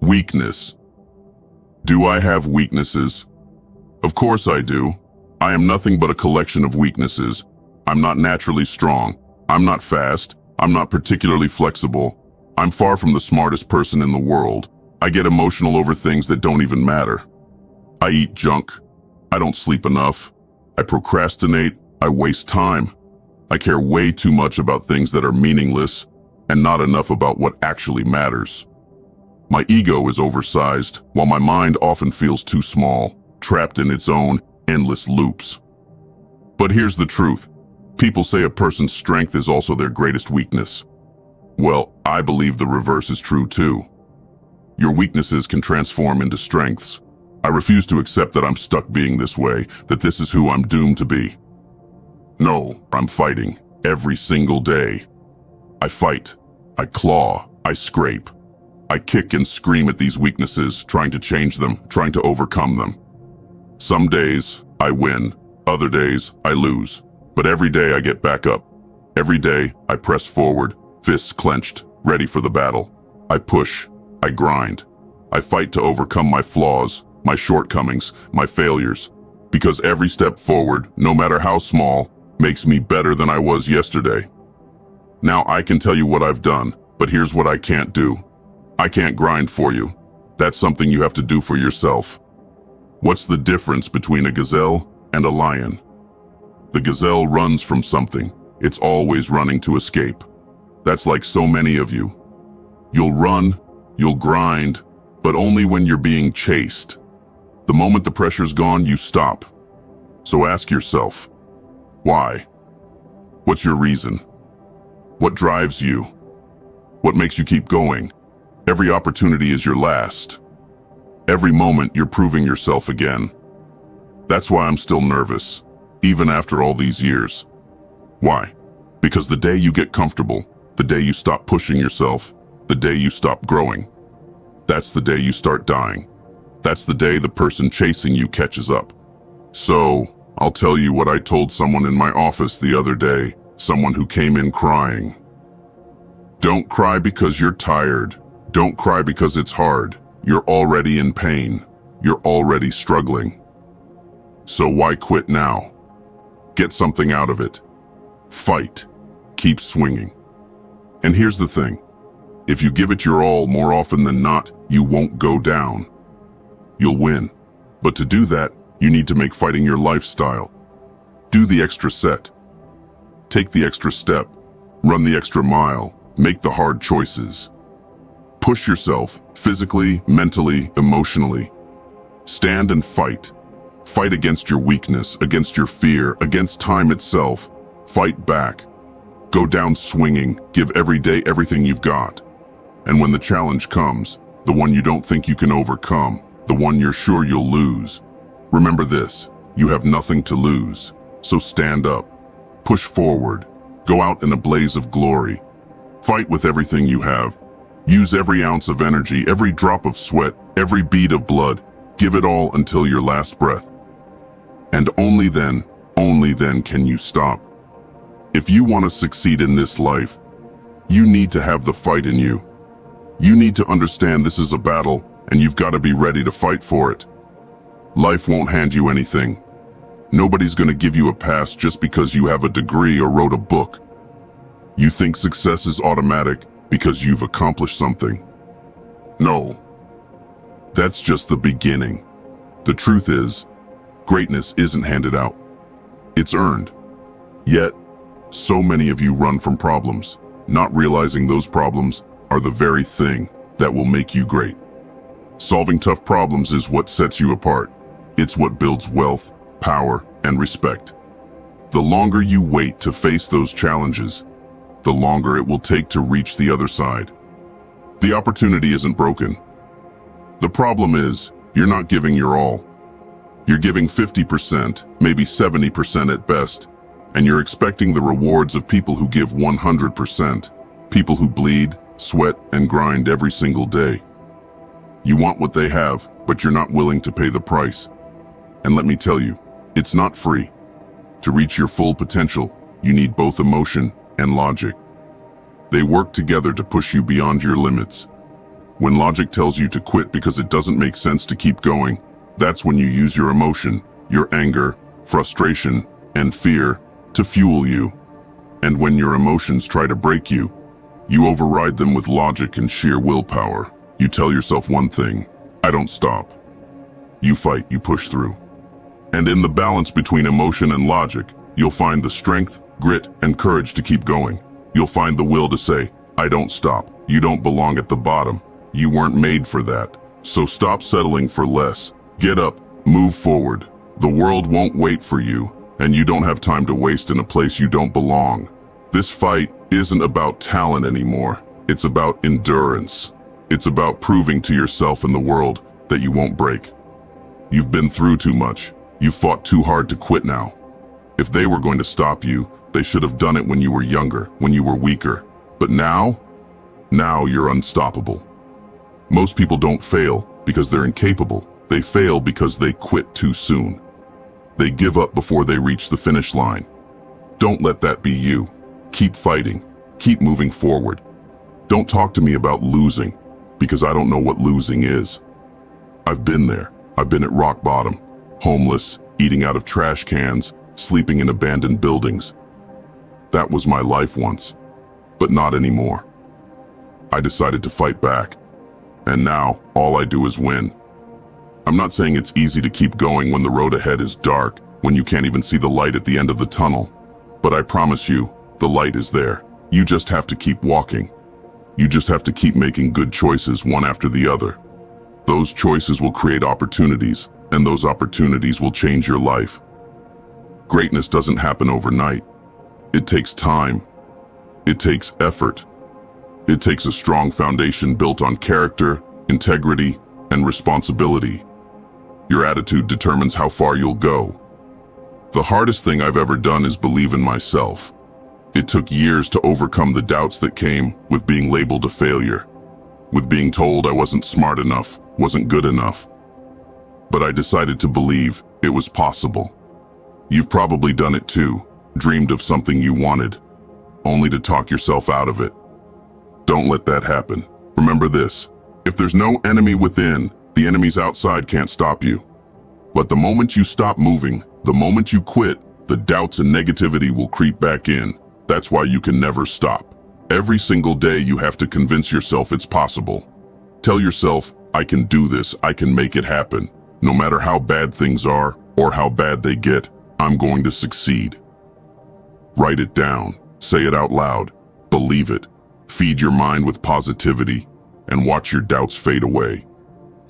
Weakness. Do I have weaknesses? Of course I do. I am nothing but a collection of weaknesses. I'm not naturally strong. I'm not fast. I'm not particularly flexible. I'm far from the smartest person in the world. I get emotional over things that don't even matter. I eat junk. I don't sleep enough. I procrastinate. I waste time. I care way too much about things that are meaningless and not enough about what actually matters. My ego is oversized, while my mind often feels too small, trapped in its own endless loops. But here's the truth. People say a person's strength is also their greatest weakness. Well, I believe the reverse is true too. Your weaknesses can transform into strengths. I refuse to accept that I'm stuck being this way, that this is who I'm doomed to be. No, I'm fighting every single day. I fight, I claw, I scrape. I kick and scream at these weaknesses, trying to change them, trying to overcome them. Some days I win, other days I lose. But every day I get back up. Every day I press forward, fists clenched, ready for the battle. I push, I grind. I fight to overcome my flaws, my shortcomings, my failures. Because every step forward, no matter how small, makes me better than I was yesterday. Now I can tell you what I've done, but here's what I can't do. I can't grind for you. That's something you have to do for yourself. What's the difference between a gazelle and a lion? The gazelle runs from something. It's always running to escape. That's like so many of you. You'll run, you'll grind, but only when you're being chased. The moment the pressure's gone, you stop. So ask yourself, why? What's your reason? What drives you? What makes you keep going? Every opportunity is your last. Every moment you're proving yourself again. That's why I'm still nervous, even after all these years. Why? Because the day you get comfortable, the day you stop pushing yourself, the day you stop growing, that's the day you start dying. That's the day the person chasing you catches up. So, I'll tell you what I told someone in my office the other day, someone who came in crying. Don't cry because you're tired. Don't cry because it's hard. You're already in pain. You're already struggling. So why quit now? Get something out of it. Fight. Keep swinging. And here's the thing. If you give it your all more often than not, you won't go down. You'll win. But to do that, you need to make fighting your lifestyle. Do the extra set. Take the extra step. Run the extra mile. Make the hard choices. Push yourself, physically, mentally, emotionally. Stand and fight. Fight against your weakness, against your fear, against time itself. Fight back. Go down swinging, give every day everything you've got. And when the challenge comes, the one you don't think you can overcome, the one you're sure you'll lose, remember this, you have nothing to lose. So stand up. Push forward. Go out in a blaze of glory. Fight with everything you have. Use every ounce of energy, every drop of sweat, every bead of blood. Give it all until your last breath. And only then can you stop. If you want to succeed in this life, you need to have the fight in you. You need to understand this is a battle, and you've got to be ready to fight for it. Life won't hand you anything. Nobody's going to give you a pass just because you have a degree or wrote a book. You think success is automatic because you've accomplished something. No, that's just the beginning. The truth is, greatness isn't handed out. It's earned. Yet, so many of you run from problems, not realizing those problems are the very thing that will make you great. Solving tough problems is what sets you apart. It's what builds wealth, power, and respect. The longer you wait to face those challenges, the longer it will take to reach the other side. The opportunity isn't broken. The problem is, you're not giving your all. You're giving 50%, maybe 70% at best, and you're expecting the rewards of people who give 100%, people who bleed, sweat, and grind every single day. You want what they have, but you're not willing to pay the price. And let me tell you, it's not free. To reach your full potential, you need both emotion and logic. They work together to push you beyond your limits. When logic tells you to quit because it doesn't make sense to keep going, that's when you use your emotion, your anger, frustration, and fear to fuel you. And when your emotions try to break you, you override them with logic and sheer willpower. You tell yourself one thing: I don't stop. You fight, you push through. And in the balance between emotion and logic, you'll find the strength, grit, and courage to keep going. You'll find the will to say, I don't stop. You don't belong at the bottom. You weren't made for that. So stop settling for less. Get up, move forward. The world won't wait for you, and you don't have time to waste in a place you don't belong. This fight isn't about talent anymore. It's about endurance. It's about proving to yourself and the world that you won't break. You've been through too much. You've fought too hard to quit now. If they were going to stop you, they should have done it when you were younger, when you were weaker. But now you're unstoppable. Most people don't fail because they're incapable. They fail because they quit too soon. They give up before they reach the finish line. Don't let that be you. Keep fighting. Keep moving forward. Don't talk to me about losing, because I don't know what losing is. I've been there. I've been at rock bottom, homeless, eating out of trash cans, sleeping in abandoned buildings. That was my life once, but not anymore. I decided to fight back, and now all I do is win. I'm not saying it's easy to keep going when the road ahead is dark, when you can't even see the light at the end of the tunnel, but I promise you, the light is there. You just have to keep walking. You just have to keep making good choices one after the other. Those choices will create opportunities, and those opportunities will change your life. Greatness doesn't happen overnight. It takes time. It takes effort. It takes a strong foundation built on character, integrity, and responsibility. Your attitude determines how far you'll go. The hardest thing I've ever done is believe in myself. It took years to overcome the doubts that came with being labeled a failure, with being told I wasn't smart enough, wasn't good enough. But I decided to believe it was possible. You've probably done it too, dreamed of something you wanted, only to talk yourself out of it. Don't let that happen. Remember this: if there's no enemy within, the enemies outside can't stop you. But the moment you stop moving, the moment you quit, the doubts and negativity will creep back in. That's why you can never stop. Every single day you have to convince yourself it's possible. Tell yourself, I can do this, I can make it happen. No matter how bad things are or how bad they get, I'm going to succeed. Write it down, say it out loud, believe it. Feed your mind with positivity and watch your doubts fade away.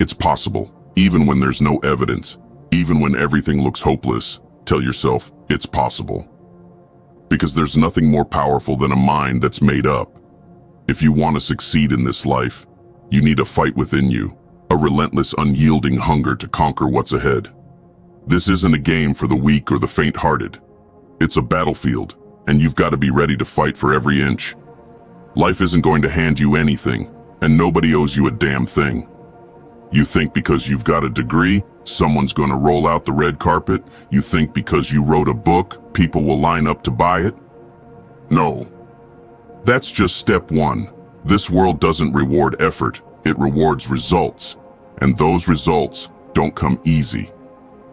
It's possible, even when there's no evidence, even when everything looks hopeless. Tell yourself, it's possible. Because there's nothing more powerful than a mind that's made up. If you want to succeed in this life, you need a fight within you, a relentless, unyielding hunger to conquer what's ahead. This isn't a game for the weak or the faint-hearted. It's a battlefield, and you've got to be ready to fight for every inch. Life isn't going to hand you anything, and nobody owes you a damn thing. You think because you've got a degree, someone's going to roll out the red carpet? You think because you wrote a book, people will line up to buy it? No. That's just step one. This world doesn't reward effort, it rewards results. And those results don't come easy.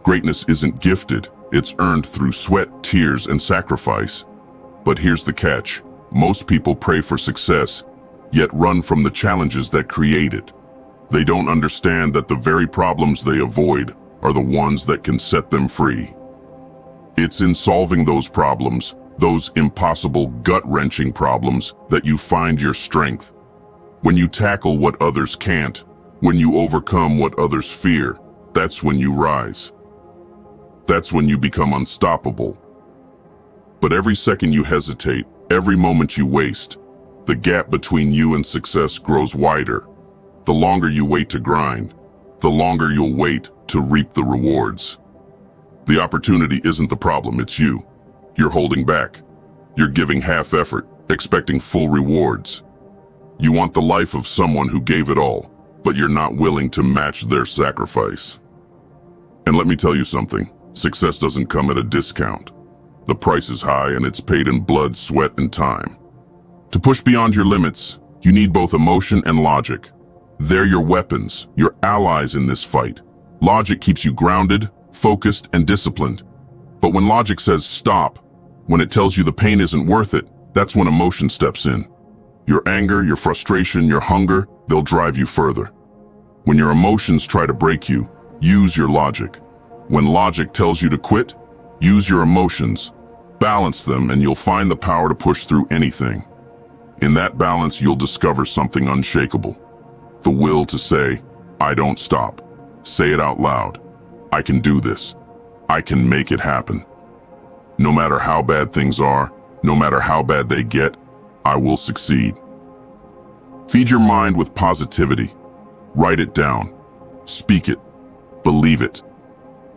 Greatness isn't gifted, it's earned through sweat, tears, and sacrifice. But here's the catch. Most people pray for success, yet run from the challenges that create it. They don't understand that the very problems they avoid are the ones that can set them free. It's in solving those problems, those impossible, gut-wrenching problems, that you find your strength. When you tackle what others can't, when you overcome what others fear, that's when you rise. That's when you become unstoppable. But every second you hesitate, every moment you waste, the gap between you and success grows wider. The longer you wait to grind, the longer you'll wait to reap the rewards. The opportunity isn't the problem, it's you. You're holding back. You're giving half effort, expecting full rewards. You want the life of someone who gave it all, but you're not willing to match their sacrifice. And let me tell you something, success doesn't come at a discount. The price is high and it's paid in blood, sweat, and time. To push beyond your limits, you need both emotion and logic. They're your weapons, your allies in this fight. Logic keeps you grounded, focused, and disciplined. But when logic says stop, when it tells you the pain isn't worth it, that's when emotion steps in. Your anger, your frustration, your hunger, they'll drive you further. When your emotions try to break you, use your logic. When logic tells you to quit, use your emotions. Balance them and you'll find the power to push through anything. In that balance, you'll discover something unshakable. The will to say, I don't stop. Say it out loud. I can do this. I can make it happen. No matter how bad things are, no matter how bad they get, I will succeed. Feed your mind with positivity. Write it down. Speak it. Believe it.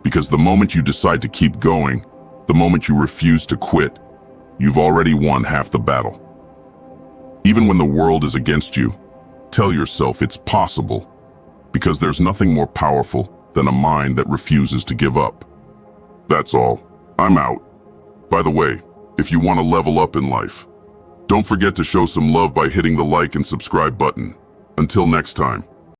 Because the moment you decide to keep going, the moment you refuse to quit, you've already won half the battle. Even when the world is against you, tell yourself it's possible, because there's nothing more powerful than a mind that refuses to give up. That's all. I'm out. By the way, if you want to level up in life, don't forget to show some love by hitting the like and subscribe button. Until next time.